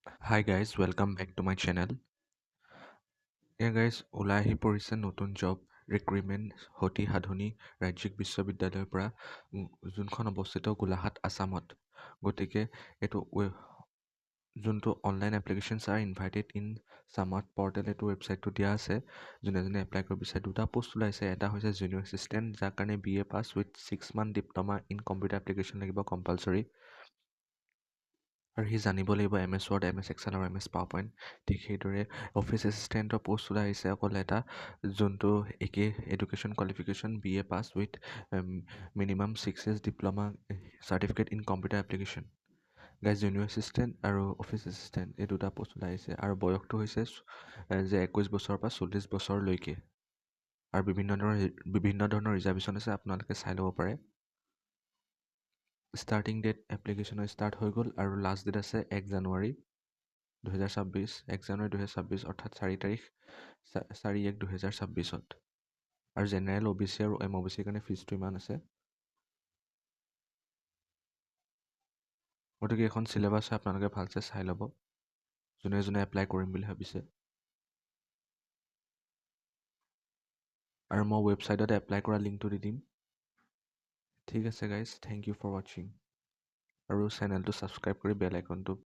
Hi guys, welcome back to my channel. Guys, ওলাই আহি পৰিছে নতুন জব ৰিক্ৰুইটমেণ্ট সতী সাধনী ৰাজ্যিক বিশ্ববিদ্যালয়ৰ পৰা যোনখন অৱস্থিত গোলাঘাট আছামত। গতিকে এইটো যোনটো অনলাইন এপ্লিকেশ্যনছ আৰ ইনভাইটেড ইন চামাৰ্ট পৰ্টেল এইটো ৱেবছাইটটো দিয়া আছে। যোনে যোনে এপ্লাই কৰিব বিচাৰে দুটা পোষ্ট ওলাইছে। এটা হৈছে জুনিয়ৰ এছিষ্টেণ্ট, যাৰ কাৰণে BA pass with 6 month diploma in computer application লাগিব কম্পালচৰি। আৰু সি জানিব লাগিব MS Word, MS Excel আৰু MS PowerPoint। ঠিক সেইদৰে অফিচ এছিষ্টেণ্টৰ পষ্ট ওলাই আহিছে অকল এটা, যোনটো একেই education qualification BA pass with minimum 6 years diploma certificate in computer application. Guys, junior assistant আৰু অফিচ এছিষ্টেণ্ট এই দুটা পষ্ট ওলাই আহিছে। আৰু বয়সটো হৈছে যে 21 বছৰৰ পৰা 40 বছৰলৈকে। আৰু বিভিন্ন ধৰণৰ ৰিজাৰ্ভেশ্যন আছে, আপোনালোকে চাই ল'ব পাৰে। ষ্টাৰ্টিং ডেট এপ্লিকেশ্যনৰ ষ্টাৰ্ট হৈ গ'ল আৰু লাষ্ট ডেট আছে 1 জানুৱাৰী 2026। 1 জানুৱাৰী 2026 অৰ্থাৎ 4/1/2026। আৰু জেনেৰেল OBC আৰু MOBCৰ কাৰণে ফিজটো ইমান আছে। গতিকে এখন চিলেবাছ হয়, আপোনালোকে ভালছে চাই ল'ব যোনে যোনে এপ্লাই কৰিম বুলি ভাবিছে। আৰু মই ৱেবছাইটত এপ্লাই কৰা লিংকটো দি দিম। ঠিক আছে গাইজ, থেংক ইউ ফৰ ৱাচিং। আৰু চেনেলটো ছাবস্ক্ৰাইব কৰি বেল আইকনটো